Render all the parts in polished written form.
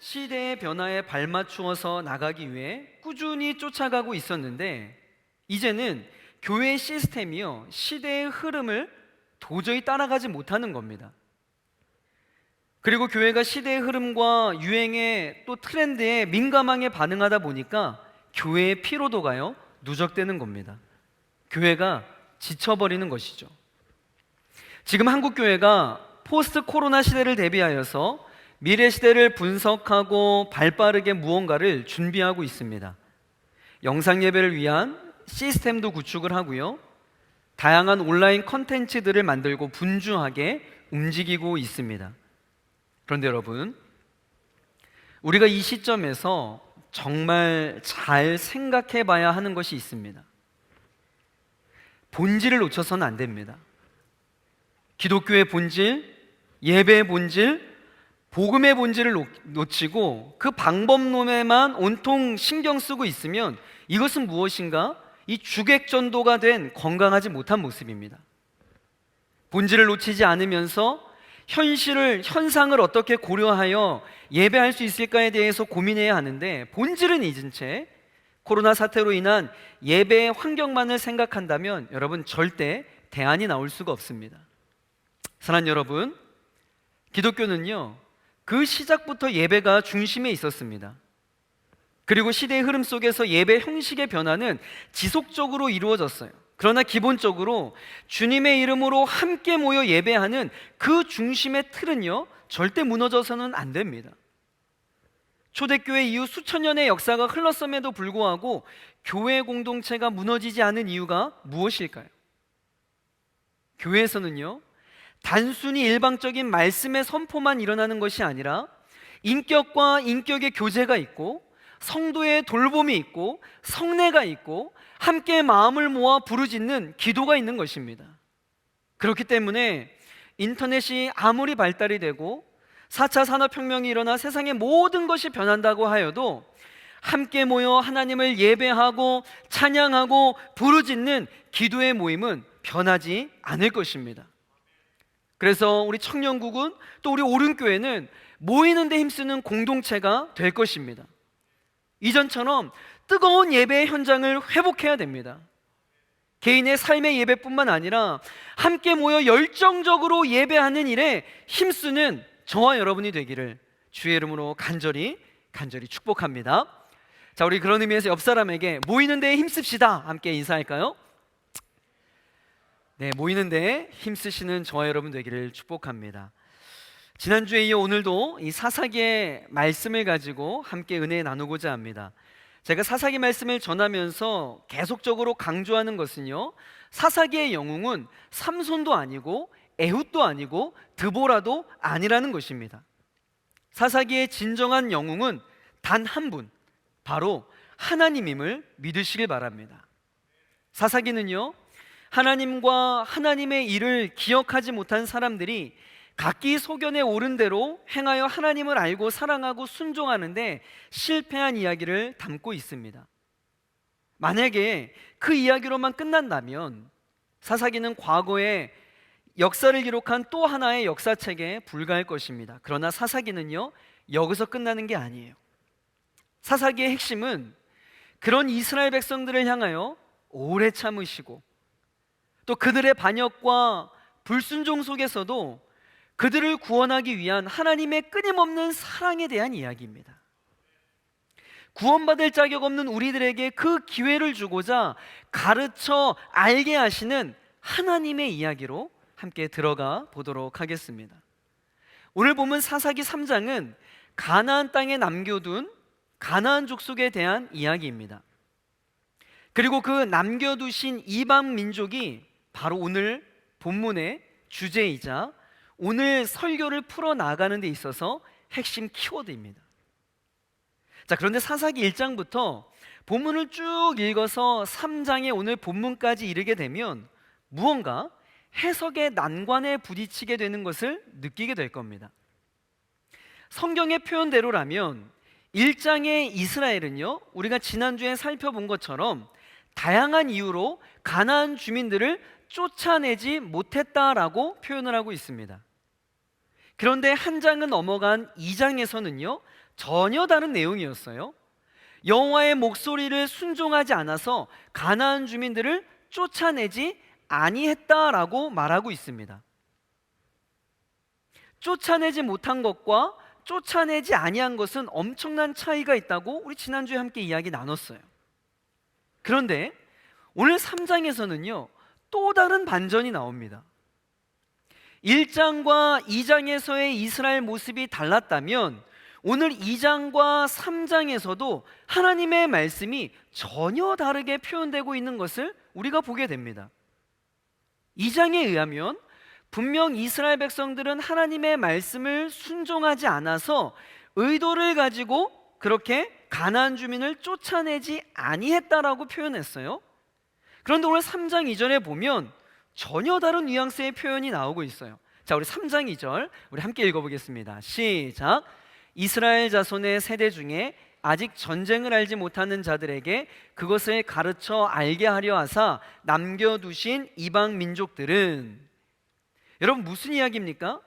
시대의 변화에 발맞추어서 나가기 위해 꾸준히 쫓아가고 있었는데, 이제는 교회 시스템이요, 시대의 흐름을 도저히 따라가지 못하는 겁니다. 그리고 교회가 시대의 흐름과 유행에 또 트렌드에 민감하게 반응하다 보니까 교회의 피로도가요, 누적되는 겁니다. 교회가 지쳐버리는 것이죠. 지금 한국 교회가 포스트 코로나 시대를 대비하여서 미래 시대를 분석하고 발빠르게 무언가를 준비하고 있습니다. 영상 예배를 위한 시스템도 구축을 하고요, 다양한 온라인 컨텐츠들을 만들고 분주하게 움직이고 있습니다. 그런데 여러분, 우리가 이 시점에서 정말 잘 생각해 봐야 하는 것이 있습니다. 본질을 놓쳐서는 안 됩니다. 기독교의 본질, 예배의 본질, 복음의 본질을 놓치고 그 방법론에만 온통 신경 쓰고 있으면 이것은 무엇인가? 이 주객전도가 된 건강하지 못한 모습입니다. 본질을 놓치지 않으면서 현상을 어떻게 고려하여 예배할 수 있을까에 대해서 고민해야 하는데, 본질은 잊은 채 코로나 사태로 인한 예배의 환경만을 생각한다면 여러분, 절대 대안이 나올 수가 없습니다. 사랑하는 여러분, 기독교는요, 그 시작부터 예배가 중심에 있었습니다. 그리고 시대의 흐름 속에서 예배 형식의 변화는 지속적으로 이루어졌어요. 그러나 기본적으로 주님의 이름으로 함께 모여 예배하는 그 중심의 틀은요, 절대 무너져서는 안 됩니다. 초대교회 이후 수천 년의 역사가 흘렀음에도 불구하고 교회 공동체가 무너지지 않은 이유가 무엇일까요? 교회에서는요, 단순히 일방적인 말씀의 선포만 일어나는 것이 아니라 인격과 인격의 교제가 있고, 성도의 돌봄이 있고, 성례가 있고, 함께 마음을 모아 부르짖는 기도가 있는 것입니다. 그렇기 때문에 인터넷이 아무리 발달이 되고 4차 산업혁명이 일어나 세상의 모든 것이 변한다고 하여도 함께 모여 하나님을 예배하고 찬양하고 부르짖는 기도의 모임은 변하지 않을 것입니다. 그래서 우리 청년국은, 또 우리 오륜교회는 모이는 데 힘쓰는 공동체가 될 것입니다. 이전처럼 뜨거운 예배의 현장을 회복해야 됩니다. 개인의 삶의 예배뿐만 아니라 함께 모여 열정적으로 예배하는 일에 힘쓰는 저와 여러분이 되기를 주의 이름으로 간절히 축복합니다. 자, 우리 그런 의미에서 옆 사람에게 모이는 데에 힘씁시다 함께 인사할까요? 네, 모이는 데에 힘쓰시는 저와 여러분 되기를 축복합니다. 지난주에 이어 오늘도 이 사사기의 말씀을 가지고 함께 은혜 나누고자 합니다. 제가 사사기 말씀을 전하면서 계속적으로 강조하는 것은요, 사사기의 영웅은 삼손도 아니고 에훗도 아니고 드보라도 아니라는 것입니다. 사사기의 진정한 영웅은 단 한 분, 바로 하나님임을 믿으시길 바랍니다. 사사기는요, 하나님과 하나님의 일을 기억하지 못한 사람들이 각기 소견에 오른 대로 행하여 하나님을 알고 사랑하고 순종하는데 실패한 이야기를 담고 있습니다. 만약에 그 이야기로만 끝난다면 사사기는 과거에 역사를 기록한 또 하나의 역사책에 불과할 것입니다. 그러나 사사기는요, 여기서 끝나는 게 아니에요. 사사기의 핵심은 그런 이스라엘 백성들을 향하여 오래 참으시고, 또 그들의 반역과 불순종 속에서도 그들을 구원하기 위한 하나님의 끊임없는 사랑에 대한 이야기입니다. 구원받을 자격 없는 우리들에게 그 기회를 주고자 가르쳐 알게 하시는 하나님의 이야기로 함께 들어가 보도록 하겠습니다. 오늘 보면 사사기 3장은 가나안 땅에 남겨둔 가나안 족속에 대한 이야기입니다. 그리고 그 남겨두신 이방 민족이 바로 오늘 본문의 주제이자 오늘 설교를 풀어나가는 데 있어서 핵심 키워드입니다. 자, 그런데 사사기 1장부터 본문을 쭉 읽어서 3장의 오늘 본문까지 이르게 되면 무언가 해석의 난관에 부딪히게 되는 것을 느끼게 될 겁니다. 성경의 표현대로라면 1장의 이스라엘은요, 우리가 지난주에 살펴본 것처럼 다양한 이유로 가나안 주민들을 쫓아내지 못했다라고 표현을 하고 있습니다. 그런데 한 장은 넘어간 2장에서는요, 전혀 다른 내용이었어요. 여호와의 목소리를 순종하지 않아서 가나안 주민들을 쫓아내지 아니했다라고 말하고 있습니다. 쫓아내지 못한 것과 쫓아내지 아니한 것은 엄청난 차이가 있다고 우리 지난주에 함께 이야기 나눴어요. 그런데 오늘 3장에서는요 또 다른 반전이 나옵니다. 1장과 2장에서의 이스라엘 모습이 달랐다면 오늘 2장과 3장에서도 하나님의 말씀이 전혀 다르게 표현되고 있는 것을 우리가 보게 됩니다. 2장에 의하면 분명 이스라엘 백성들은 하나님의 말씀을 순종하지 않아서 의도를 가지고 그렇게 가나안 주민을 쫓아내지 아니했다라고 표현했어요. 그런데 오늘 3장 2절에 보면 전혀 다른 뉘앙스의 표현이 나오고 있어요. 자, 우리 3장 2절 우리 함께 읽어보겠습니다. 시작. 이스라엘 자손의 세대 중에 아직 전쟁을 알지 못하는 자들에게 그것을 가르쳐 알게 하려 하사 남겨두신 이방 민족들은, 여러분 무슨 이야기입니까?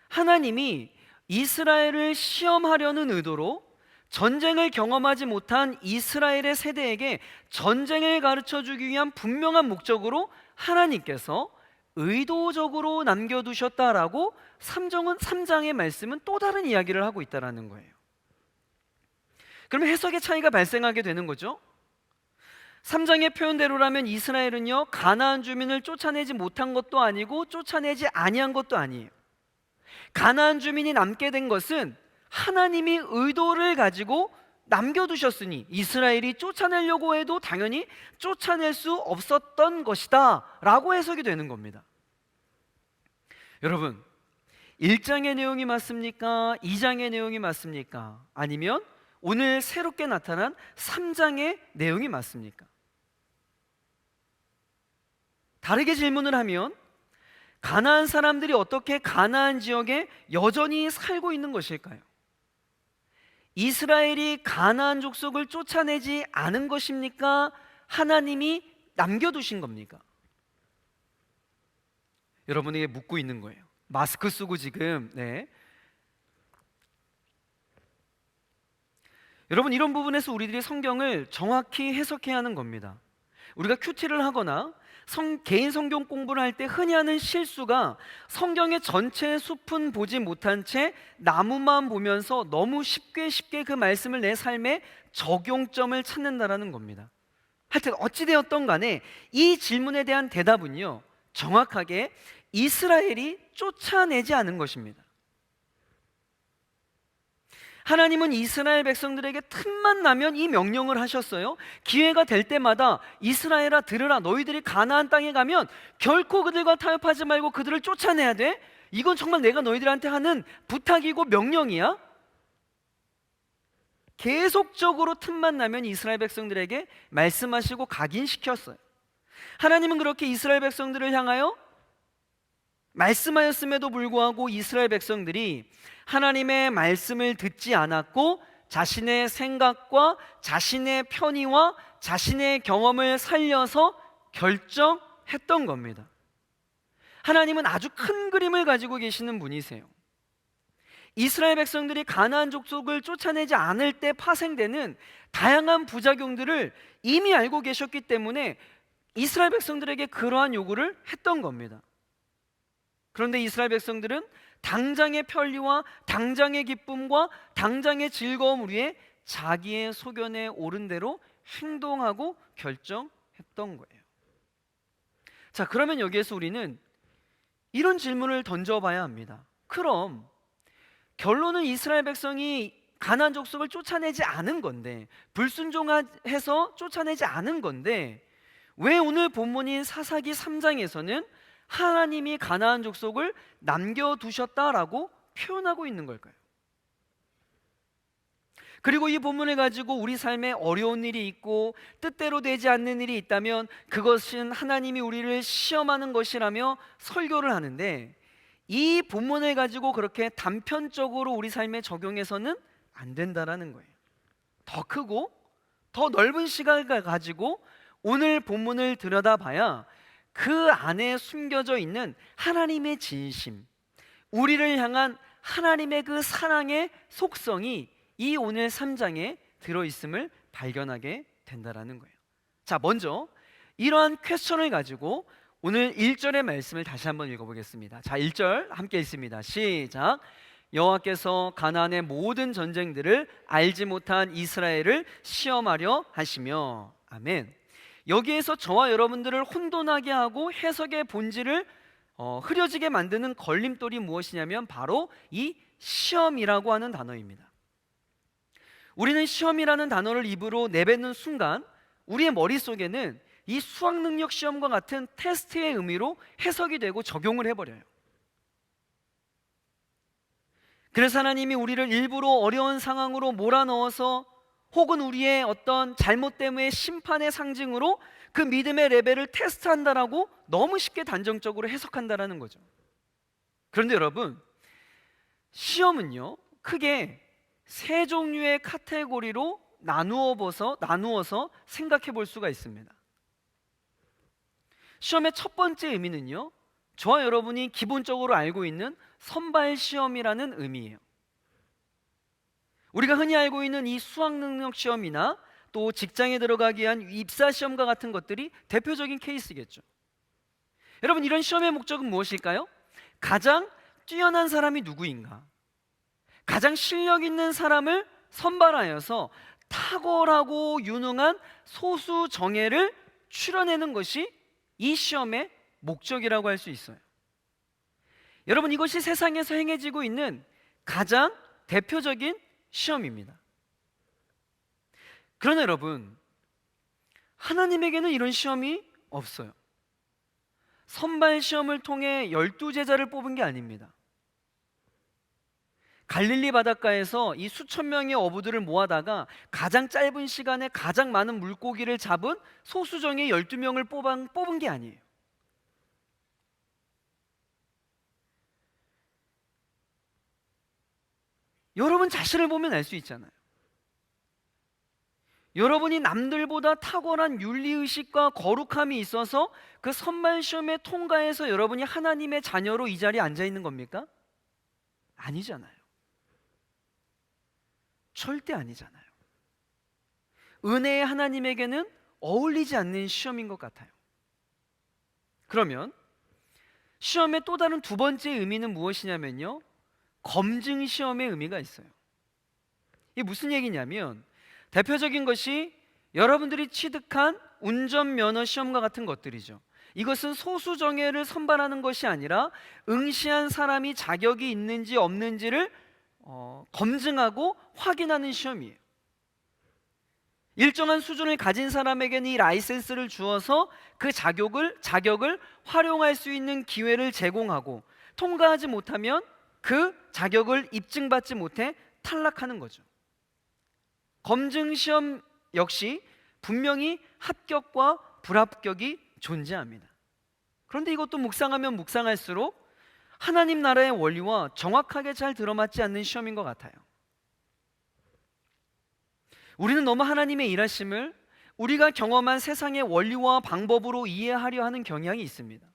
하나님이 이스라엘을 시험하려는 의도로 전쟁을 경험하지 못한 이스라엘의 세대에게 전쟁을 가르쳐 주기 위한 분명한 목적으로 하나님께서 의도적으로 남겨두셨다라고 3장의 말씀은 또 다른 이야기를 하고 있다는 거예요. 그러면 해석의 차이가 발생하게 되는 거죠. 3장의 표현대로라면 이스라엘은요 가나안 주민을 쫓아내지 못한 것도 아니고 쫓아내지 아니한 것도 아니에요. 가나안 주민이 남게 된 것은 하나님이 의도를 가지고 남겨두셨으니 이스라엘이 쫓아내려고 해도 당연히 쫓아낼 수 없었던 것이다 라고 해석이 되는 겁니다. 여러분 1장의 내용이 맞습니까? 2장의 내용이 맞습니까? 아니면 오늘 새롭게 나타난 3장의 내용이 맞습니까? 다르게 질문을 하면 가나안 사람들이 어떻게 가나안 지역에 여전히 살고 있는 것일까요? 이스라엘이 가나안 족속을 쫓아내지 않은 것입니까? 하나님이 남겨두신 겁니까? 여러분에게 묻고 있는 거예요. 마스크 쓰고 지금 여러분 이런 부분에서 우리들이 성경을 정확히 해석해야 하는 겁니다. 우리가 큐티를 하거나 개인 성경 공부를 할 때 흔히 하는 실수가 성경의 전체 숲은 보지 못한 채 나무만 보면서 너무 쉽게 그 말씀을 내 삶에 적용점을 찾는다라는 겁니다. 하여튼 어찌되었던 간에 이 질문에 대한 대답은요 정확하게 이스라엘이 쫓아내지 않은 것입니다. 하나님은 이스라엘 백성들에게 틈만 나면 이 명령을 하셨어요. 기회가 될 때마다 이스라엘아 들으라, 너희들이 가나안 땅에 가면 결코 그들과 타협하지 말고 그들을 쫓아내야 돼. 이건 정말 내가 너희들한테 하는 부탁이고 명령이야. 계속적으로 틈만 나면 이스라엘 백성들에게 말씀하시고 각인시켰어요. 하나님은 그렇게 이스라엘 백성들을 향하여 말씀하였음에도 불구하고 이스라엘 백성들이 하나님의 말씀을 듣지 않았고 자신의 생각과 자신의 편의와 자신의 경험을 살려서 결정했던 겁니다. 하나님은 아주 큰 그림을 가지고 계시는 분이세요. 이스라엘 백성들이 가나안 족속을 쫓아내지 않을 때 파생되는 다양한 부작용들을 이미 알고 계셨기 때문에 이스라엘 백성들에게 그러한 요구를 했던 겁니다. 그런데 이스라엘 백성들은 당장의 편리와 당장의 기쁨과 당장의 즐거움 위에 자기의 소견에 오른 대로 행동하고 결정했던 거예요. 자, 그러면 여기에서 우리는 이런 질문을 던져봐야 합니다. 그럼 결론은 이스라엘 백성이 가나안 족속을 쫓아내지 않은 건데, 불순종해서 쫓아내지 않은 건데, 왜 오늘 본문인 사사기 3장에서는 하나님이 가나안 족속을 남겨두셨다라고 표현하고 있는 걸까요? 그리고 이 본문을 가지고 우리 삶에 어려운 일이 있고 뜻대로 되지 않는 일이 있다면 그것은 하나님이 우리를 시험하는 것이라며 설교를 하는데, 이 본문을 가지고 그렇게 단편적으로 우리 삶에 적용해서는 안 된다라는 거예요. 더 크고 더 넓은 시각을 가지고 오늘 본문을 들여다봐야 그 안에 숨겨져 있는 하나님의 진심, 우리를 향한 하나님의 그 사랑의 속성이 이 오늘 3장에 들어있음을 발견하게 된다라는 거예요. 자, 먼저 이러한 퀘스천을 가지고 오늘 1절의 말씀을 다시 한번 읽어보겠습니다. 자, 1절 함께 읽습니다. 시작. 여호와께서 가나안의 모든 전쟁들을 알지 못한 이스라엘을 시험하려 하시며. 아멘. 여기에서 저와 여러분들을 혼돈하게 하고 해석의 본질을 흐려지게 만드는 걸림돌이 무엇이냐면 바로 이 시험이라고 하는 단어입니다. 우리는 시험이라는 단어를 입으로 내뱉는 순간 우리의 머릿속에는 이 수학능력 시험과 같은 테스트의 의미로 해석이 되고 적용을 해버려요. 그래서 하나님이 우리를 일부러 어려운 상황으로 몰아넣어서 혹은 우리의 어떤 잘못 때문에 심판의 상징으로 그 믿음의 레벨을 테스트한다라고 너무 쉽게 단정적으로 해석한다라는 거죠. 그런데 여러분, 시험은요 크게 세 종류의 카테고리로 나누어서 생각해 볼 수가 있습니다. 시험의 첫 번째 의미는요, 저와 여러분이 기본적으로 알고 있는 선발 시험이라는 의미예요. 우리가 흔히 알고 있는 이 수학 능력 시험이나 또 직장에 들어가기 위한 입사 시험과 같은 것들이 대표적인 케이스겠죠. 여러분, 이런 시험의 목적은 무엇일까요? 가장 뛰어난 사람이 누구인가? 가장 실력 있는 사람을 선발하여서 탁월하고 유능한 소수 정예를 추려내는 것이 이 시험의 목적이라고 할 수 있어요. 여러분, 이것이 세상에서 행해지고 있는 가장 대표적인 시험입니다. 그러나 여러분, 하나님에게는 이런 시험이 없어요. 선발 시험을 통해 12제자를 뽑은 게 아닙니다. 갈릴리 바닷가에서 이 수천 명의 어부들을 모아다가 가장 짧은 시간에 가장 많은 물고기를 잡은 소수정예 12명을 뽑은 게 아니에요. 여러분 자신을 보면 알 수 있잖아요. 여러분이 남들보다 탁월한 윤리의식과 거룩함이 있어서 그 선발 시험에 통과해서 여러분이 하나님의 자녀로 이 자리에 앉아 있는 겁니까? 아니잖아요. 절대 아니잖아요. 은혜의 하나님에게는 어울리지 않는 시험인 것 같아요. 그러면 시험의 또 다른 두 번째 의미는 무엇이냐면요, 검증 시험의 의미가 있어요. 이게 무슨 얘기냐면 대표적인 것이 여러분들이 취득한 운전면허 시험과 같은 것들이죠. 이것은 소수 정예를 선발하는 것이 아니라 응시한 사람이 자격이 있는지 없는지를 검증하고 확인하는 시험이에요. 일정한 수준을 가진 사람에게는 이 라이센스를 주어서 그 자격을 활용할 수 있는 기회를 제공하고, 통과하지 못하면 그 자격을 입증받지 못해 탈락하는 거죠. 검증 시험 역시 분명히 합격과 불합격이 존재합니다. 그런데 이것도 묵상하면 묵상할수록 하나님 나라의 원리와 정확하게 잘 들어맞지 않는 시험인 것 같아요. 우리는 너무 하나님의 일하심을 우리가 경험한 세상의 원리와 방법으로 이해하려 하는 경향이 있습니다.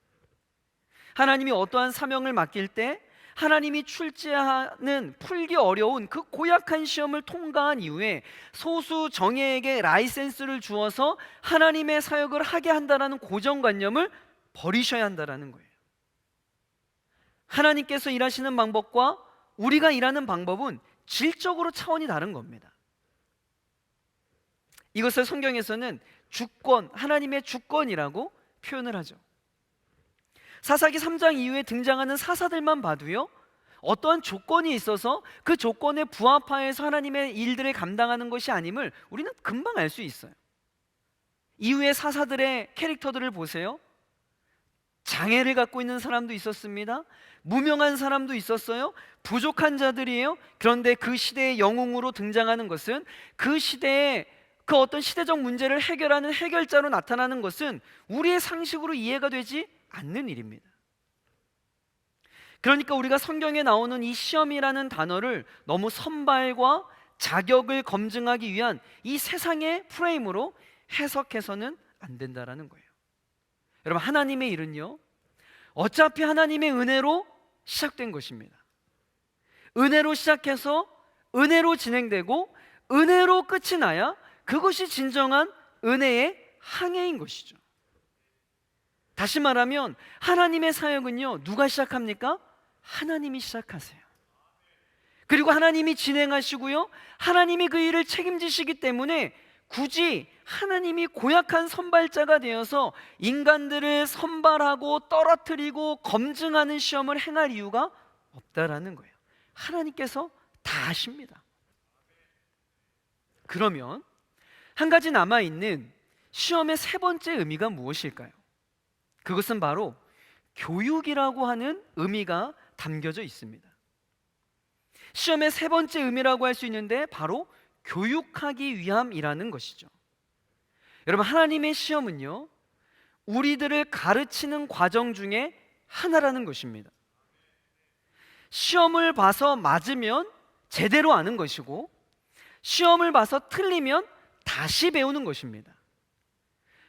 하나님이 어떠한 사명을 맡길 때 하나님이 출제하는 풀기 어려운 그 고약한 시험을 통과한 이후에 소수 정예에게 라이센스를 주어서 하나님의 사역을 하게 한다는 고정관념을 버리셔야 한다는 거예요. 하나님께서 일하시는 방법과 우리가 일하는 방법은 질적으로 차원이 다른 겁니다. 이것을 성경에서는 주권, 하나님의 주권이라고 표현을 하죠. 사사기 3장 이후에 등장하는 사사들만 봐도요, 어떠한 조건이 있어서 그 조건에 부합하여서 하나님의 일들을 감당하는 것이 아님을 우리는 금방 알 수 있어요. 이후에 사사들의 캐릭터들을 보세요. 장애를 갖고 있는 사람도 있었습니다. 무명한 사람도 있었어요. 부족한 자들이에요. 그런데 그 시대의 영웅으로 등장하는 것은, 그 시대의 그 어떤 시대적 문제를 해결하는 해결자로 나타나는 것은 우리의 상식으로 이해가 되지 않는 일입니다. 그러니까 우리가 성경에 나오는 이 시험이라는 단어를 너무 선발과 자격을 검증하기 위한 이 세상의 프레임으로 해석해서는 안 된다라는 거예요. 여러분, 하나님의 일은요, 어차피 하나님의 은혜로 시작된 것입니다. 은혜로 시작해서 은혜로 진행되고 은혜로 끝이 나야 그것이 진정한 은혜의 항해인 것이죠. 다시 말하면 하나님의 사역은요, 누가 시작합니까? 하나님이 시작하세요. 그리고 하나님이 진행하시고요, 하나님이 그 일을 책임지시기 때문에 굳이 하나님이 고약한 선발자가 되어서 인간들을 선발하고 떨어뜨리고 검증하는 시험을 행할 이유가 없다라는 거예요. 하나님께서 다 하십니다. 그러면 한 가지 남아있는 시험의 세 번째 의미가 무엇일까요? 그것은 바로 교육이라고 하는 의미가 담겨져 있습니다. 시험의 세 번째 의미라고 할 수 있는데 바로 교육하기 위함이라는 것이죠. 여러분, 하나님의 시험은요, 우리들을 가르치는 과정 중에 하나라는 것입니다. 시험을 봐서 맞으면 제대로 아는 것이고, 시험을 봐서 틀리면 다시 배우는 것입니다.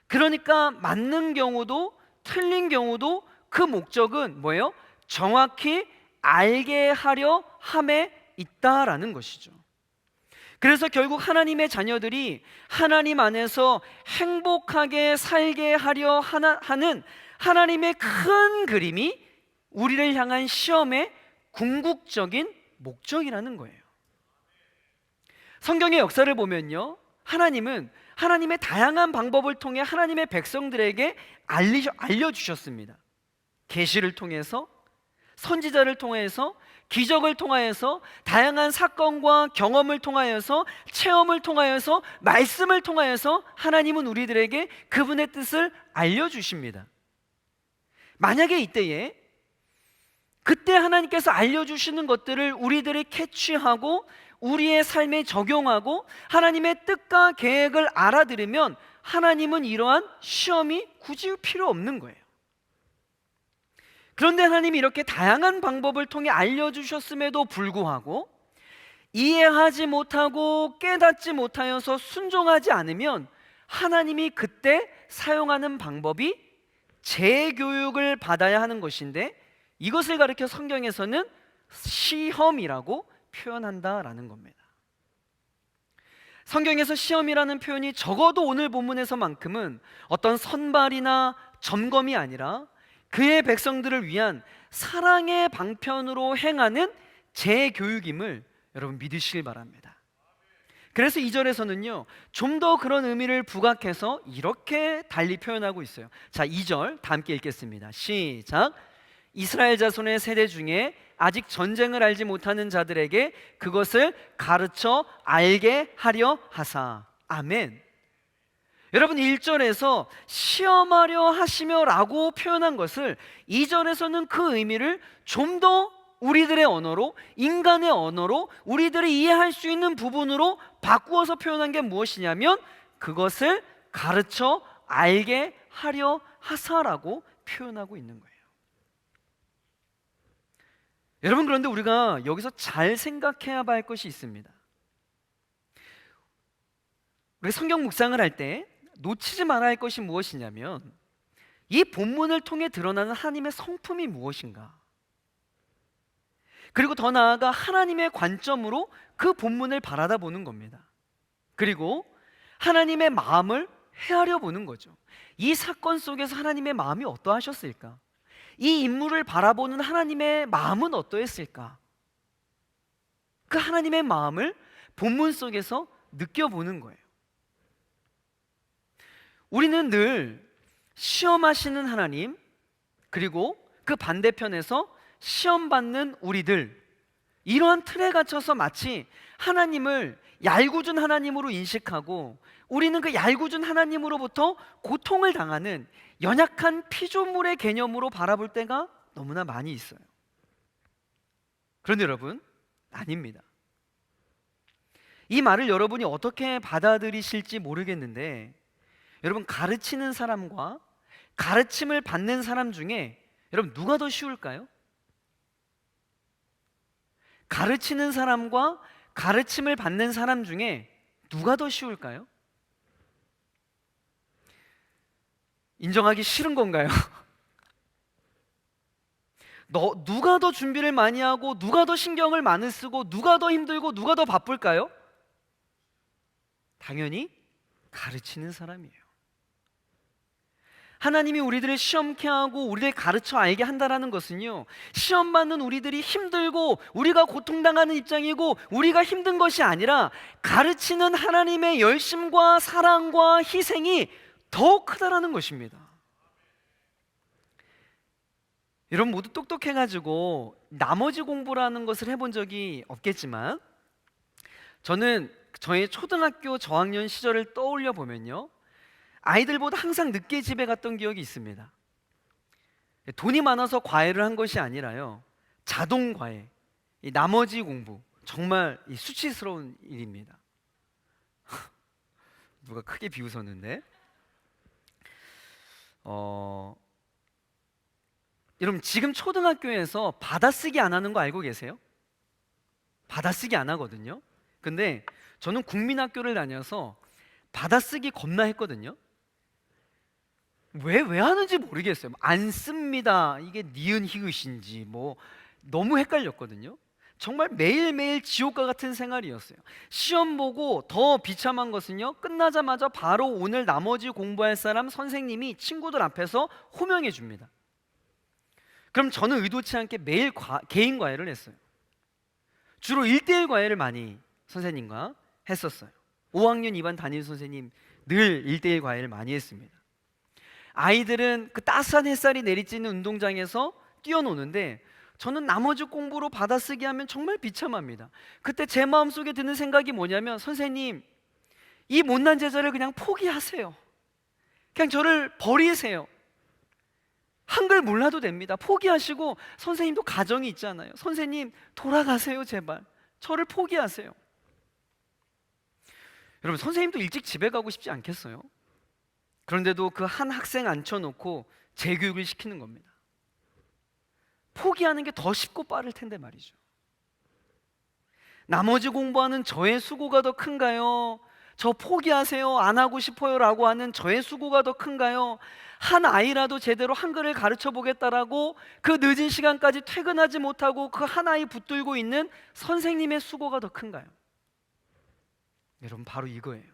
그러니까 맞는 경우도 틀린 경우도 그 목적은 뭐예요? 정확히 알게 하려 함에 있다라는 것이죠. 그래서 결국 하나님의 자녀들이 하나님 안에서 행복하게 살게 하려 하는 하나님의 큰 그림이 우리를 향한 시험의 궁극적인 목적이라는 거예요. 성경의 역사를 보면요, 하나님은 하나님의 다양한 방법을 통해 하나님의 백성들에게 알려주셨습니다. 계시를 통해서, 선지자를 통해서, 기적을 통하여서, 다양한 사건과 경험을 통하여서, 체험을 통하여서, 말씀을 통하여서 하나님은 우리들에게 그분의 뜻을 알려주십니다. 만약에 이때에 그때 하나님께서 알려주시는 것들을 우리들이 캐치하고 우리의 삶에 적용하고 하나님의 뜻과 계획을 알아들으면 하나님은 이러한 시험이 굳이 필요 없는 거예요. 그런데 하나님이 이렇게 다양한 방법을 통해 알려주셨음에도 불구하고 이해하지 못하고 깨닫지 못하여서 순종하지 않으면 하나님이 그때 사용하는 방법이 재교육을 받아야 하는 것인데, 이것을 가리켜 성경에서는 시험이라고 표현한다라는 겁니다. 성경에서 시험이라는 표현이 적어도 오늘 본문에서만큼은 어떤 선발이나 점검이 아니라 그의 백성들을 위한 사랑의 방편으로 행하는 재교육임을 여러분 믿으시길 바랍니다. 그래서 2절에서는요, 좀 더 그런 의미를 부각해서 이렇게 달리 표현하고 있어요. 자, 2절 다 함께 읽겠습니다. 시작. 이스라엘 자손의 세대 중에 아직 전쟁을 알지 못하는 자들에게 그것을 가르쳐 알게 하려 하사. 아멘. 여러분, 1절에서 시험하려 하시며 라고 표현한 것을 2절에서는 그 의미를 좀 더 우리들의 언어로, 인간의 언어로, 우리들이 이해할 수 있는 부분으로 바꾸어서 표현한 게 무엇이냐면 그것을 가르쳐 알게 하려 하사라고 표현하고 있는 거예요. 여러분, 그런데 우리가 여기서 잘 생각해야 할 것이 있습니다. 우리 성경 묵상을 할 때 놓치지 말아야 할 것이 무엇이냐면 이 본문을 통해 드러나는 하나님의 성품이 무엇인가, 그리고 더 나아가 하나님의 관점으로 그 본문을 바라다 보는 겁니다. 그리고 하나님의 마음을 헤아려 보는 거죠. 이 사건 속에서 하나님의 마음이 어떠하셨을까? 이 인물을 바라보는 하나님의 마음은 어떠했을까? 그 하나님의 마음을 본문 속에서 느껴보는 거예요. 우리는 늘 시험하시는 하나님, 그리고 그 반대편에서 시험받는 우리들, 이러한 틀에 갇혀서 마치 하나님을 얄궂은 하나님으로 인식하고 우리는 그 얄궂은 하나님으로부터 고통을 당하는 연약한 피조물의 개념으로 바라볼 때가 너무나 많이 있어요. 그런데 여러분, 아닙니다. 이 말을 여러분이 어떻게 받아들이실지 모르겠는데, 여러분, 가르치는 사람과 가르침을 받는 사람 중에 여러분 누가 더 쉬울까요? 가르치는 사람과 가르침을 받는 사람 중에 누가 더 쉬울까요? 인정하기 싫은 건가요? 누가 더 준비를 많이 하고 누가 더 신경을 많이 쓰고 누가 더 힘들고 누가 더 바쁠까요? 당연히 가르치는 사람이에요. 하나님이 우리들을 시험케 하고 우리를 가르쳐 알게 한다는 것은요, 시험 받는 우리들이 힘들고 우리가 고통당하는 입장이고 우리가 힘든 것이 아니라 가르치는 하나님의 열심과 사랑과 희생이 더 크다라는 것입니다. 여러분 모두 똑똑해가지고 나머지 공부라는 것을 해본 적이 없겠지만, 저는 저의 초등학교 저학년 시절을 떠올려 보면요, 아이들보다 항상 늦게 집에 갔던 기억이 있습니다. 돈이 많아서 과외를 한 것이 아니라요, 자동 과외, 이 나머지 공부, 정말 이 수치스러운 일입니다. 누가 크게 비웃었는데, 여러분 지금 초등학교에서 받아쓰기 안 하는 거 알고 계세요? 받아쓰기 안 하거든요. 근데 저는 국민학교를 다녀서 받아쓰기 겁나 했거든요. 왜 하는지 모르겠어요. 안 씁니다, 이게 니은 히읗인지 뭐 너무 헷갈렸거든요. 정말 매일매일 지옥과 같은 생활이었어요. 시험 보고 더 비참한 것은요, 끝나자마자 바로 오늘 나머지 공부할 사람 선생님이 친구들 앞에서 호명해 줍니다. 그럼 저는 의도치 않게 매일 개인 과외를 했어요. 주로 1대1 과외를 많이 선생님과 했었어요. 5학년 2반 담임 선생님 늘 1대1 과외를 많이 했습니다. 아이들은 그 따스한 햇살이 내리쬐는 운동장에서 뛰어노는데 저는 나머지 공부로 받아쓰기 하면 정말 비참합니다. 그때 제 마음속에 드는 생각이 뭐냐면, 선생님, 이 못난 제자를 그냥 포기하세요. 그냥 저를 버리세요. 한글 몰라도 됩니다. 포기하시고, 선생님도 가정이 있잖아요. 선생님 돌아가세요. 제발 저를 포기하세요. 여러분 선생님도 일찍 집에 가고 싶지 않겠어요? 그런데도 그 한 학생 앉혀놓고 재교육을 시키는 겁니다. 포기하는 게 더 쉽고 빠를 텐데 말이죠. 나머지 공부하는 저의 수고가 더 큰가요? 저 포기하세요, 안 하고 싶어요 라고 하는 저의 수고가 더 큰가요? 한 아이라도 제대로 한글을 가르쳐 보겠다라고 그 늦은 시간까지 퇴근하지 못하고 그 한 아이 붙들고 있는 선생님의 수고가 더 큰가요? 여러분 바로 이거예요.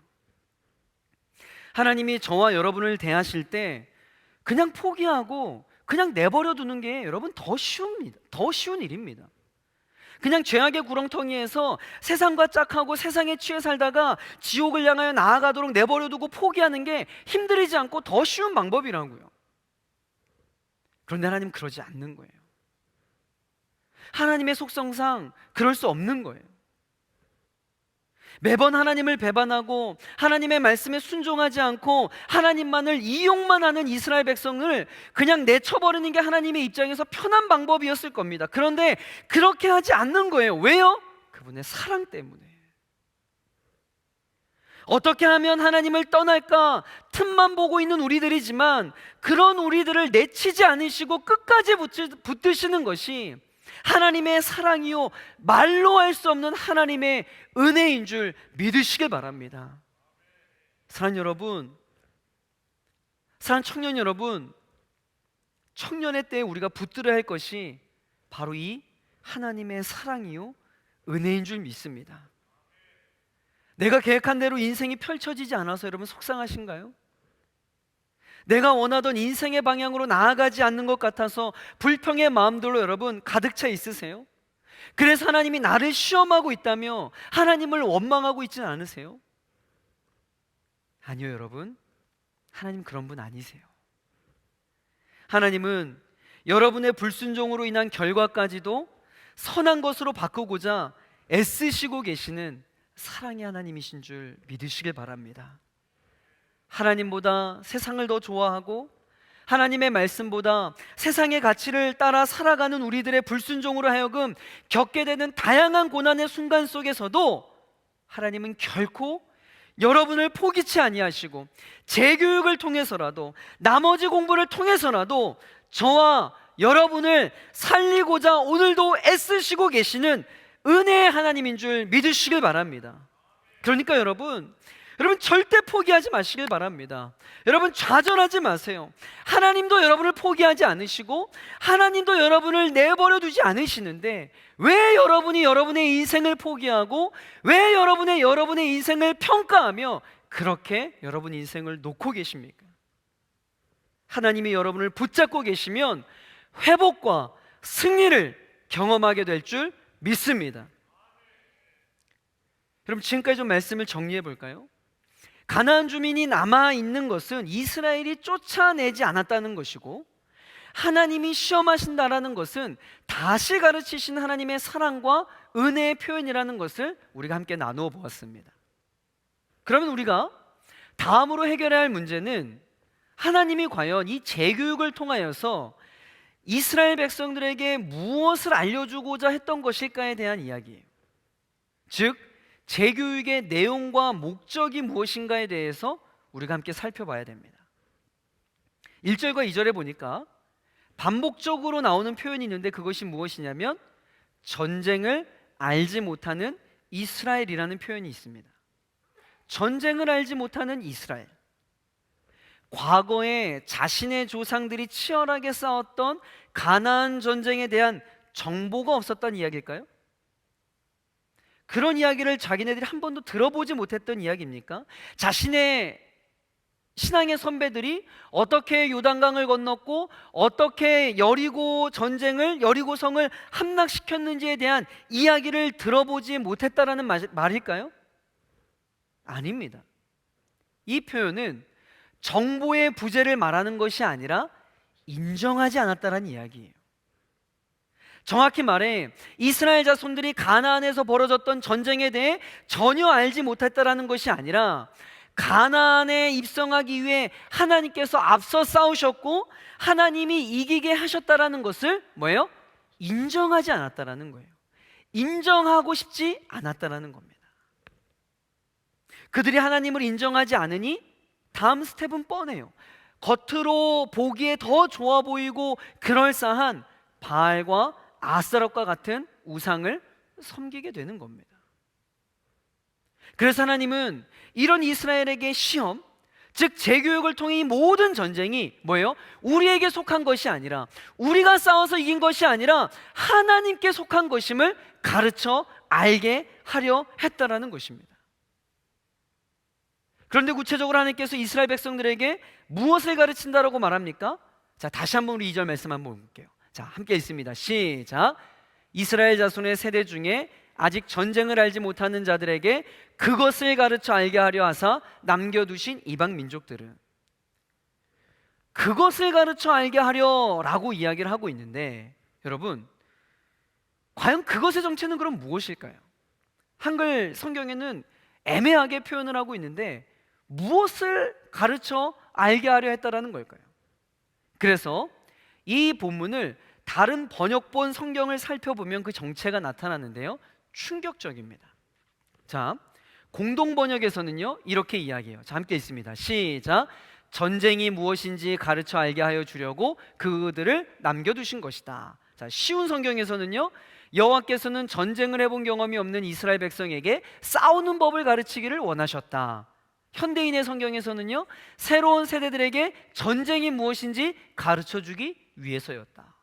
하나님이 저와 여러분을 대하실 때 그냥 포기하고 그냥 내버려 두는 게 여러분 더 쉬웁니다. 더 쉬운 일입니다. 그냥 죄악의 구렁텅이에서 세상과 짝하고 세상에 취해 살다가 지옥을 향하여 나아가도록 내버려 두고 포기하는 게 힘들이지 않고 더 쉬운 방법이라고요. 그런데 하나님 그러지 않는 거예요. 하나님의 속성상 그럴 수 없는 거예요. 매번 하나님을 배반하고 하나님의 말씀에 순종하지 않고 하나님만을 이용만 하는 이스라엘 백성을 그냥 내쳐버리는 게 하나님의 입장에서 편한 방법이었을 겁니다. 그런데 그렇게 하지 않는 거예요. 왜요? 그분의 사랑 때문에. 어떻게 하면 하나님을 떠날까 틈만 보고 있는 우리들이지만, 그런 우리들을 내치지 않으시고 끝까지 붙드시는 것이 하나님의 사랑이요 말로 할 수 없는 하나님의 은혜인 줄 믿으시길 바랍니다. 사랑하는 여러분, 사랑하는 청년 여러분, 청년의 때에 우리가 붙들어야 할 것이 바로 이 하나님의 사랑이요 은혜인 줄 믿습니다. 내가 계획한 대로 인생이 펼쳐지지 않아서 여러분 속상하신가요? 내가 원하던 인생의 방향으로 나아가지 않는 것 같아서 불평의 마음들로 여러분 가득 차 있으세요? 그래서 하나님이 나를 시험하고 있다며 하나님을 원망하고 있지는 않으세요? 아니요 여러분, 하나님 그런 분 아니세요. 하나님은 여러분의 불순종으로 인한 결과까지도 선한 것으로 바꾸고자 애쓰시고 계시는 사랑의 하나님이신 줄 믿으시길 바랍니다. 하나님보다 세상을 더 좋아하고 하나님의 말씀보다 세상의 가치를 따라 살아가는 우리들의 불순종으로 하여금 겪게 되는 다양한 고난의 순간 속에서도 하나님은 결코 여러분을 포기치 아니하시고 재교육을 통해서라도 나머지 공부를 통해서라도 저와 여러분을 살리고자 오늘도 애쓰시고 계시는 은혜의 하나님인 줄 믿으시길 바랍니다. 그러니까 여러분, 여러분 절대 포기하지 마시길 바랍니다. 여러분 좌절하지 마세요. 하나님도 여러분을 포기하지 않으시고 하나님도 여러분을 내버려 두지 않으시는데 왜 여러분이 여러분의 인생을 포기하고 왜 여러분의 인생을 평가하며 그렇게 여러분 인생을 놓고 계십니까? 하나님이 여러분을 붙잡고 계시면 회복과 승리를 경험하게 될 줄 믿습니다. 여러분 지금까지 좀 말씀을 정리해 볼까요? 가나안 주민이 남아있는 것은 이스라엘이 쫓아내지 않았다는 것이고 하나님이 시험하신다라는 것은 다시 가르치신 하나님의 사랑과 은혜의 표현이라는 것을 우리가 함께 나누어 보았습니다. 그러면 우리가 다음으로 해결해야 할 문제는 하나님이 과연 이 재교육을 통하여서 이스라엘 백성들에게 무엇을 알려주고자 했던 것일까에 대한 이야기예요. 즉 재교육의 내용과 목적이 무엇인가에 대해서 우리가 함께 살펴봐야 됩니다. 1절과 2절에 보니까 반복적으로 나오는 표현이 있는데 그것이 무엇이냐면 전쟁을 알지 못하는 이스라엘이라는 표현이 있습니다. 전쟁을 알지 못하는 이스라엘. 과거에 자신의 조상들이 치열하게 싸웠던 가나안 전쟁에 대한 정보가 없었다는 이야기일까요? 그런 이야기를 자기네들이 한 번도 들어보지 못했던 이야기입니까? 자신의 신앙의 선배들이 어떻게 요단강을 건넜고 어떻게 여리고성을 함락시켰는지에 대한 이야기를 들어보지 못했다라는 말일까요? 아닙니다. 이 표현은 정보의 부재를 말하는 것이 아니라 인정하지 않았다라는 이야기예요. 정확히 말해 이스라엘 자손들이 가나안에서 벌어졌던 전쟁에 대해 전혀 알지 못했다라는 것이 아니라 가나안에 입성하기 위해 하나님께서 앞서 싸우셨고 하나님이 이기게 하셨다라는 것을 뭐예요? 인정하지 않았다라는 거예요. 인정하고 싶지 않았다라는 겁니다. 그들이 하나님을 인정하지 않으니 다음 스텝은 뻔해요. 겉으로 보기에 더 좋아 보이고 그럴싸한 바알과 아스타롯과 같은 우상을 섬기게 되는 겁니다. 그래서 하나님은 이런 이스라엘에게 시험, 즉 재교육을 통해 이 모든 전쟁이 뭐예요? 우리에게 속한 것이 아니라 우리가 싸워서 이긴 것이 아니라 하나님께 속한 것임을 가르쳐 알게 하려 했다라는 것입니다. 그런데 구체적으로 하나님께서 이스라엘 백성들에게 무엇을 가르친다라고 말합니까? 자, 다시 한번 우리 2절 말씀 한번 볼게요. 자, 함께 읽습니다. 시작. 이스라엘 자손의 세대 중에 아직 전쟁을 알지 못하는 자들에게 그것을 가르쳐 알게 하려 하사 남겨두신 이방 민족들은 그것을 가르쳐 알게 하려라고 이야기를 하고 있는데 여러분 과연 그것의 정체는 그럼 무엇일까요? 한글 성경에는 애매하게 표현을 하고 있는데 무엇을 가르쳐 알게 하려 했다라는 걸까요? 그래서 이 본문을 다른 번역본 성경을 살펴보면 그 정체가 나타나는데요 충격적입니다. 자, 공동 번역에서는요 이렇게 이야기해요. 자, 함께 읽습니다. 시작. 전쟁이 무엇인지 가르쳐 알게 하여 주려고 그들을 남겨두신 것이다. 자, 쉬운 성경에서는요 여호와께서는 전쟁을 해본 경험이 없는 이스라엘 백성에게 싸우는 법을 가르치기를 원하셨다. 현대인의 성경에서는요 새로운 세대들에게 전쟁이 무엇인지 가르쳐주기 위해서였다.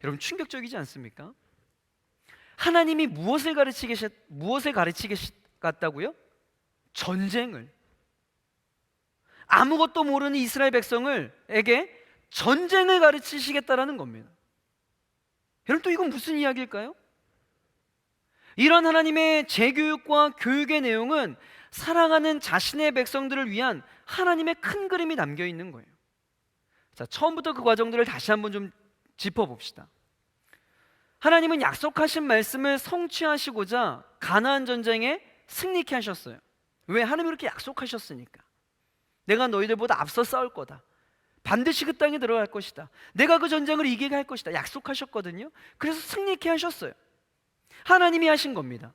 여러분 충격적이지 않습니까? 하나님이 무엇을 가르치겠다고요? 전쟁을. 아무것도 모르는 이스라엘 백성에게 전쟁을 가르치시겠다라는 겁니다. 여러분 또 이건 무슨 이야기일까요? 이런 하나님의 재교육과 교육의 내용은 사랑하는 자신의 백성들을 위한 하나님의 큰 그림이 담겨 있는 거예요. 자, 처음부터 그 과정들을 다시 한번 좀 짚어봅시다. 하나님은 약속하신 말씀을 성취하시고자 가나안 전쟁에 승리케 하셨어요. 왜? 하나님이 그렇게 약속하셨으니까. 내가 너희들보다 앞서 싸울 거다. 반드시 그 땅에 들어갈 것이다. 내가 그 전쟁을 이기게 할 것이다. 약속하셨거든요. 그래서 승리케 하셨어요. 하나님이 하신 겁니다.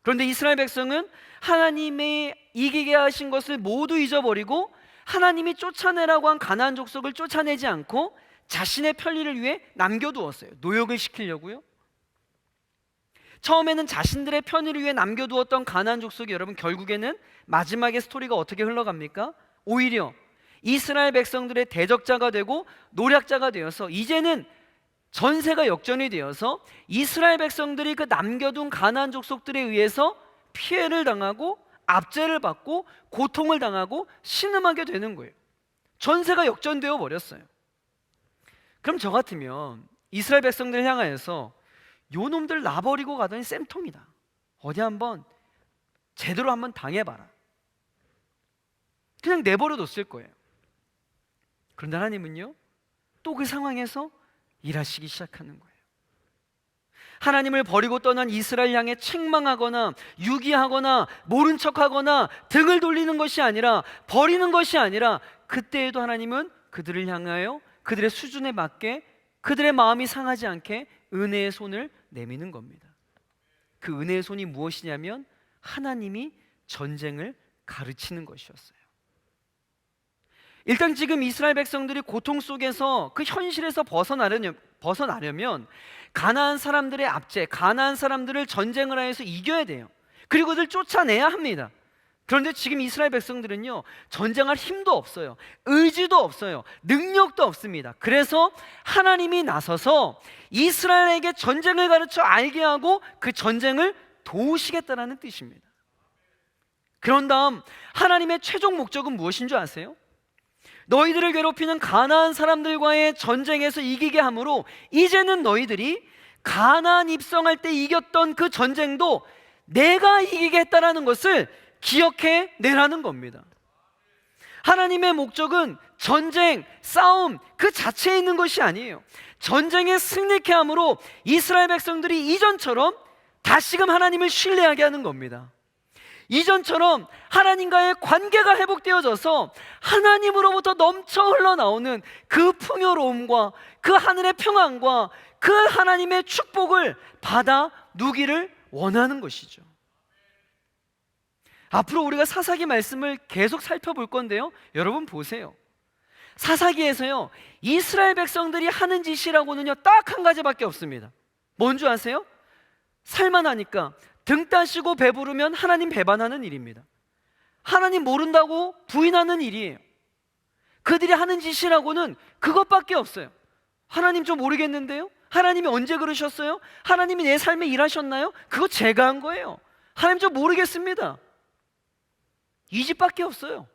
그런데 이스라엘 백성은 하나님이 이기게 하신 것을 모두 잊어버리고 하나님이 쫓아내라고 한 가나안 족속을 쫓아내지 않고 자신의 편리를 위해 남겨두었어요. 노역을 시키려고요. 처음에는 자신들의 편의를 위해 남겨두었던 가나안 족속이 여러분 결국에는 마지막에 스토리가 어떻게 흘러갑니까? 오히려 이스라엘 백성들의 대적자가 되고 노략자가 되어서 이제는 전세가 역전이 되어서 이스라엘 백성들이 그 남겨둔 가나안 족속들에 의해서 피해를 당하고 압제를 받고 고통을 당하고 신음하게 되는 거예요. 전세가 역전되어 버렸어요. 그럼 저 같으면 이스라엘 백성들을 향하여서 요 놈들 놔버리고 가더니 쌤통이다, 어디 한번 제대로 한번 당해봐라, 그냥 내버려뒀을 거예요. 그런데 하나님은요, 또 그 상황에서 일하시기 시작하는 거예요. 하나님을 버리고 떠난 이스라엘 향해 책망하거나 유기하거나 모른 척하거나 등을 돌리는 것이 아니라, 버리는 것이 아니라, 그때에도 하나님은 그들을 향하여 그들의 수준에 맞게, 그들의 마음이 상하지 않게 은혜의 손을 내미는 겁니다. 그 은혜의 손이 무엇이냐면 하나님이 전쟁을 가르치는 것이었어요. 일단 지금 이스라엘 백성들이 고통 속에서 그 현실에서 벗어나려면 가나안 사람들의 압제, 가나안 사람들을 전쟁을 하여서 이겨야 돼요. 그리고 그들 쫓아내야 합니다. 그런데 지금 이스라엘 백성들은요, 전쟁할 힘도 없어요, 의지도 없어요, 능력도 없습니다. 그래서 하나님이 나서서 이스라엘에게 전쟁을 가르쳐 알게 하고 그 전쟁을 도우시겠다라는 뜻입니다. 그런 다음 하나님의 최종 목적은 무엇인 줄 아세요? 너희들을 괴롭히는 가나안 사람들과의 전쟁에서 이기게 함으로 이제는 너희들이 가나안 입성할 때 이겼던 그 전쟁도 내가 이기겠다라는 것을 기억해 내라는 겁니다. 하나님의 목적은 전쟁, 싸움 그 자체에 있는 것이 아니에요. 전쟁에 승리케 함으로 이스라엘 백성들이 이전처럼 다시금 하나님을 신뢰하게 하는 겁니다. 이전처럼 하나님과의 관계가 회복되어져서 하나님으로부터 넘쳐 흘러나오는 그 풍요로움과 그 하늘의 평안과 그 하나님의 축복을 받아 누기를 원하는 것이죠. 앞으로 우리가 사사기 말씀을 계속 살펴볼 건데요, 여러분 보세요. 사사기에서요, 이스라엘 백성들이 하는 짓이라고는요 딱 한 가지밖에 없습니다. 뭔 줄 아세요? 살만하니까 등 따시고 배부르면 하나님 배반하는 일입니다. 하나님 모른다고 부인하는 일이에요. 그들이 하는 짓이라고는 그것밖에 없어요. 하나님 좀 모르겠는데요? 하나님이 언제 그러셨어요? 하나님이 내 삶에 일하셨나요? 그거 제가 한 거예요. 하나님 좀 모르겠습니다. 이 집밖에 없어요.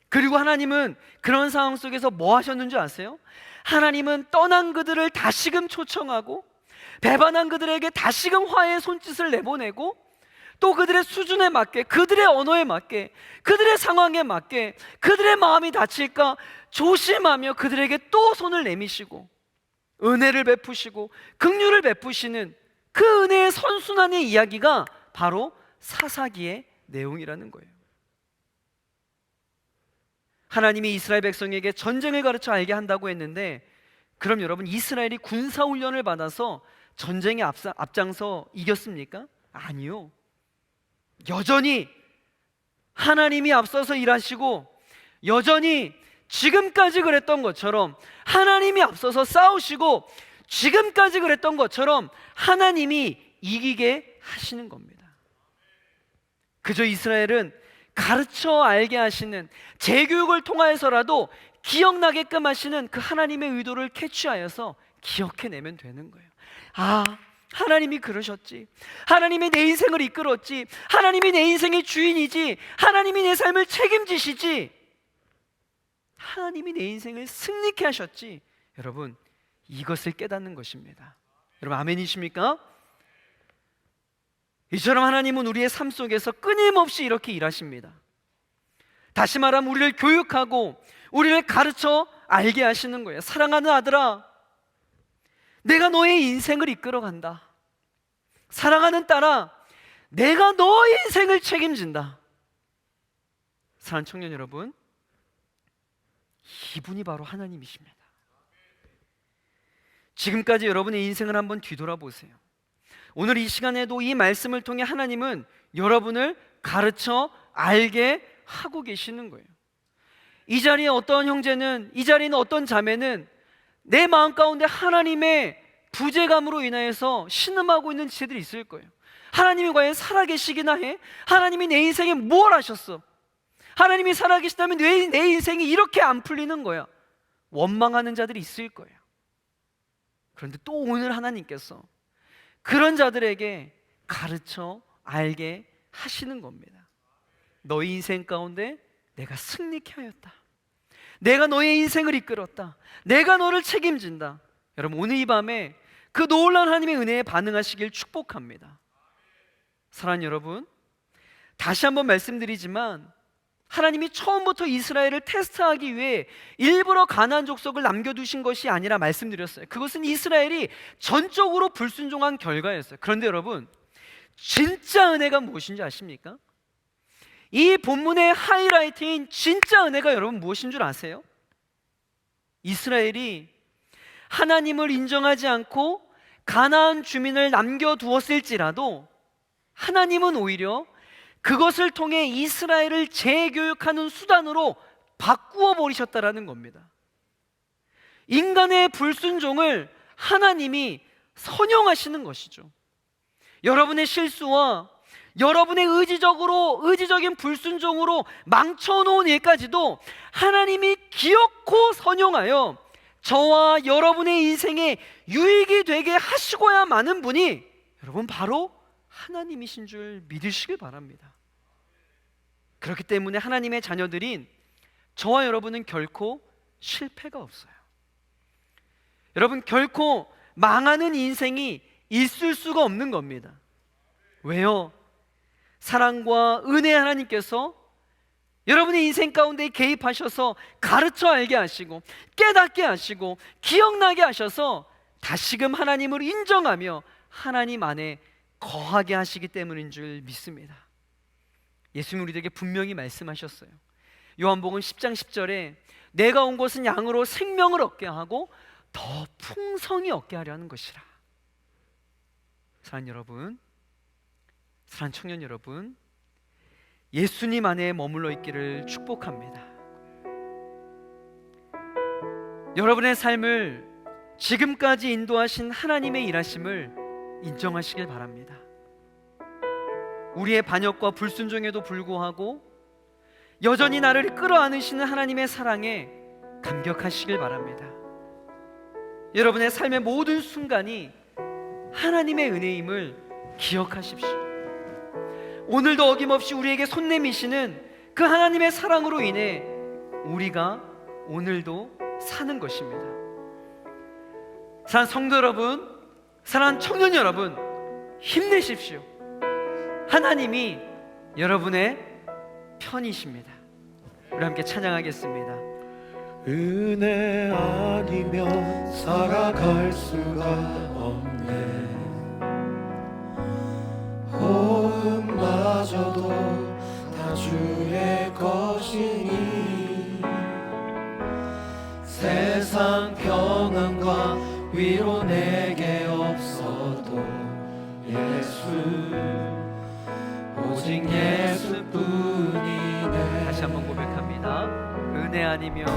그리고 하나님은 그런 상황 속에서 뭐 하셨는 줄 아세요? 하나님은 떠난 그들을 다시금 초청하고 배반한 그들에게 다시금 화해의 손짓을 내보내고 또 그들의 수준에 맞게, 그들의 언어에 맞게, 그들의 상황에 맞게, 그들의 마음이 다칠까 조심하며 그들에게 또 손을 내미시고 은혜를 베푸시고 긍휼을 베푸시는 그 은혜의 선순환의 이야기가 바로 사사기의 내용이라는 거예요. 하나님이 이스라엘 백성에게 전쟁을 가르쳐 알게 한다고 했는데, 그럼 여러분 이스라엘이 군사훈련을 받아서 전쟁에 앞장서 이겼습니까? 아니요. 여전히 하나님이 앞서서 일하시고 여전히 지금까지 그랬던 것처럼 하나님이 앞서서 싸우시고 지금까지 그랬던 것처럼 하나님이 이기게 하시는 겁니다. 그저 이스라엘은 가르쳐 알게 하시는 재교육을 통하여서라도 기억나게끔 하시는 그 하나님의 의도를 캐치하여서 기억해내면 되는 거예요. 아, 하나님이 그러셨지, 하나님이 내 인생을 이끌었지, 하나님이 내 인생의 주인이지, 하나님이 내 삶을 책임지시지, 하나님이 내 인생을 승리케 하셨지. 여러분, 이것을 깨닫는 것입니다. 여러분 아멘이십니까? 이처럼 하나님은 우리의 삶 속에서 끊임없이 이렇게 일하십니다. 다시 말하면 우리를 교육하고 우리를 가르쳐 알게 하시는 거예요. 사랑하는 아들아, 내가 너의 인생을 이끌어 간다. 사랑하는 딸아, 내가 너의 인생을 책임진다. 사랑하는 청년 여러분, 이분이 바로 하나님이십니다. 지금까지 여러분의 인생을 한번 뒤돌아보세요. 오늘 이 시간에도 이 말씀을 통해 하나님은 여러분을 가르쳐 알게 하고 계시는 거예요. 이 자리에 어떤 형제는, 이 자리에 있는 어떤 자매는 내 마음 가운데 하나님의 부재감으로 인하여서 신음하고 있는 지체들이 있을 거예요. 하나님이 과연 살아계시기나 해? 하나님이 내 인생에 뭘 하셨어? 하나님이 살아계시다면 내 인생이 이렇게 안 풀리는 거야. 원망하는 자들이 있을 거예요. 그런데 또 오늘 하나님께서 그런 자들에게 가르쳐 알게 하시는 겁니다. 너희 인생 가운데 내가 승리케 하였다. 내가 너의 인생을 이끌었다. 내가 너를 책임진다. 여러분, 오늘 이 밤에 그 놀라운 하나님의 은혜에 반응하시길 축복합니다. 사랑하는 여러분, 다시 한번 말씀드리지만 하나님이 처음부터 이스라엘을 테스트하기 위해 일부러 가나안 족속을 남겨두신 것이 아니라 말씀드렸어요. 그것은 이스라엘이 전적으로 불순종한 결과였어요. 그런데 여러분, 진짜 은혜가 무엇인지 아십니까? 이 본문의 하이라이트인 진짜 은혜가 여러분 무엇인 줄 아세요? 이스라엘이 하나님을 인정하지 않고 가나안 주민을 남겨두었을지라도 하나님은 오히려 그것을 통해 이스라엘을 재교육하는 수단으로 바꾸어 버리셨다라는 겁니다. 인간의 불순종을 하나님이 선용하시는 것이죠. 여러분의 실수와 여러분의 의지적인 불순종으로 망쳐놓은 일까지도 하나님이 기어코 선용하여 저와 여러분의 인생에 유익이 되게 하시고야 마는 분이 여러분 바로 하나님이신 줄 믿으시길 바랍니다. 그렇기 때문에 하나님의 자녀들인 저와 여러분은 결코 실패가 없어요. 여러분, 결코 망하는 인생이 있을 수가 없는 겁니다. 왜요? 사랑과 은혜 하나님께서 여러분의 인생 가운데 개입하셔서 가르쳐 알게 하시고 깨닫게 하시고 기억나게 하셔서 다시금 하나님을 인정하며 하나님 안에 거하게 하시기 때문인 줄 믿습니다. 예수님 우리에게 분명히 말씀하셨어요. 요한복음 10장 10절에 내가 온 것은 양으로 생명을 얻게 하고 더 풍성히 얻게 하려 하는 것이라. 사랑하는 여러분, 사랑하는 청년 여러분, 예수님 안에 머물러 있기를 축복합니다. 여러분의 삶을 지금까지 인도하신 하나님의 일하심을 인정하시길 바랍니다. 우리의 반역과 불순종에도 불구하고 여전히 나를 끌어안으시는 하나님의 사랑에 감격하시길 바랍니다. 여러분의 삶의 모든 순간이 하나님의 은혜임을 기억하십시오. 오늘도 어김없이 우리에게 손 내미시는 그 하나님의 사랑으로 인해 우리가 오늘도 사는 것입니다. 사랑하는 성도 여러분, 사랑하는 청년 여러분, 힘내십시오. 하나님이 여러분의 편이십니다. 우리 함께 찬양하겠습니다. 은혜 아니면 살아갈 수가 없네. 호흡마저도 다 주의 것이니 세상 평안과 위로 내게 없어도 예수 오직 예수뿐이네. 다시 한번 고백합니다. 은혜 아니면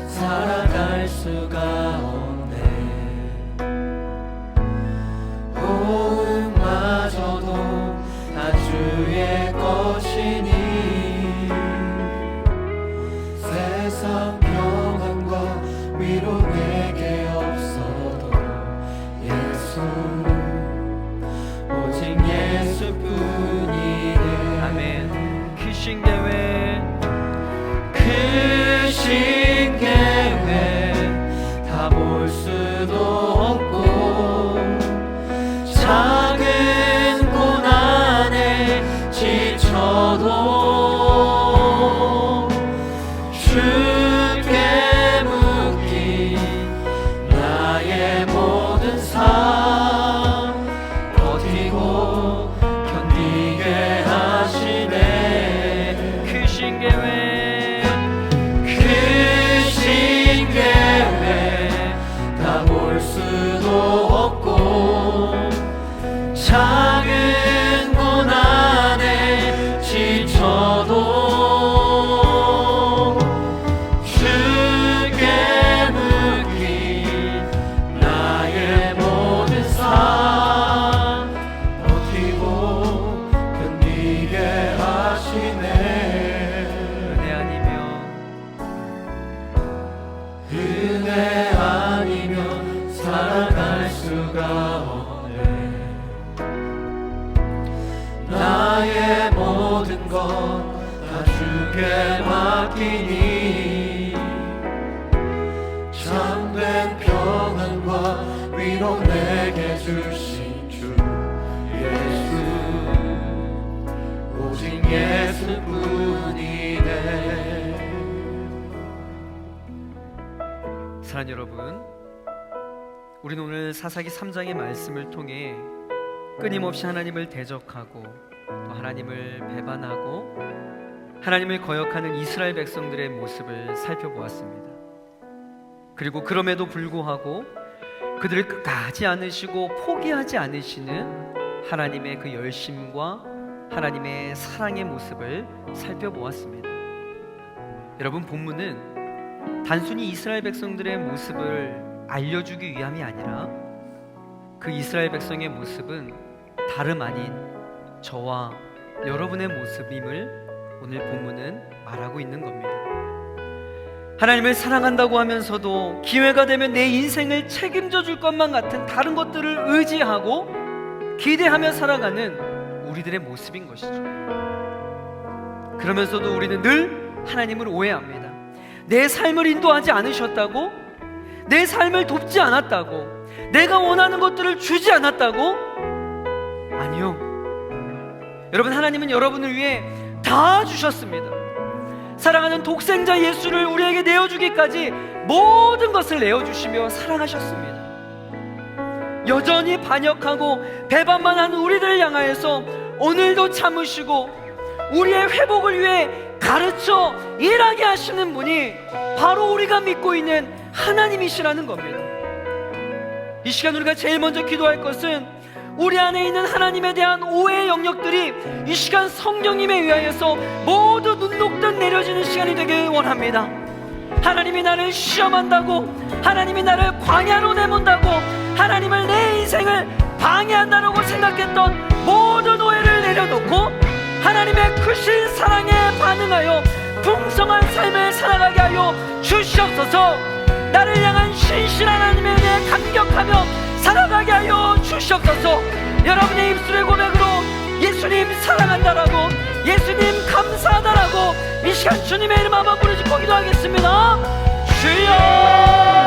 살아갈 수가 없네. 호흡마저도 다 주의 것이니 세상 평안과 위로 내게 없어도 예수 오직 예수뿐이네. 아멘. 그 신계회 다 볼 수도 없고 작은 고난에 지쳐 수가 없네. 나의 모든 것 다 주께 맡기니 참된 평안과 위로 내게 주신 주 예수, 오직 예수뿐이네. 사랑하는 여러분, 우리는 오늘 사사기 3장의 말씀을 통해 끊임없이 하나님을 대적하고 또 하나님을 배반하고 하나님을 거역하는 이스라엘 백성들의 모습을 살펴보았습니다. 그리고 그럼에도 불구하고 그들을 끝까지 안으시고 포기하지 않으시는 하나님의 그 열심과 하나님의 사랑의 모습을 살펴보았습니다. 여러분, 본문은 단순히 이스라엘 백성들의 모습을 알려주기 위함이 아니라 그 이스라엘 백성의 모습은 다름 아닌 저와 여러분의 모습임을 오늘 본문은 말하고 있는 겁니다. 하나님을 사랑한다고 하면서도 기회가 되면 내 인생을 책임져 줄 것만 같은 다른 것들을 의지하고 기대하며 살아가는 우리들의 모습인 것이죠. 그러면서도 우리는 늘 하나님을 오해합니다. 내 삶을 인도하지 않으셨다고? 내 삶을 돕지 않았다고? 내가 원하는 것들을 주지 않았다고? 아니요. 여러분, 하나님은 여러분을 위해 다 주셨습니다. 사랑하는 독생자 예수를 우리에게 내어주기까지 모든 것을 내어주시며 사랑하셨습니다. 여전히 반역하고 배반만 하는 우리들을 향하여서 오늘도 참으시고 우리의 회복을 위해 가르쳐 일하게 하시는 분이 바로 우리가 믿고 있는 하나님이시라는 겁니다. 이 시간 우리가 제일 먼저 기도할 것은 우리 안에 있는 하나님에 대한 오해의 영역들이 이 시간 성령님에 의하여서 모두 눈 녹듯 내려지는 시간이 되길 원합니다. 하나님이 나를 시험한다고, 하나님이 나를 광야로 내몬다고, 하나님을 내 인생을 방해한다고 생각했던 모든 오해를 내려놓고 하나님의 크신 사랑에 반응하여 풍성한 삶을 살아가게 하여 주시옵소서. 나를 향한 신실한 하나님에 대해 감격하며 살아가게 하여 주시옵소서. 여러분의 입술의 고백으로 예수님 사랑한다라고, 예수님 감사하다라고 이 시간 주님의 이름 한번 부르짖고 기도하겠습니다. 주여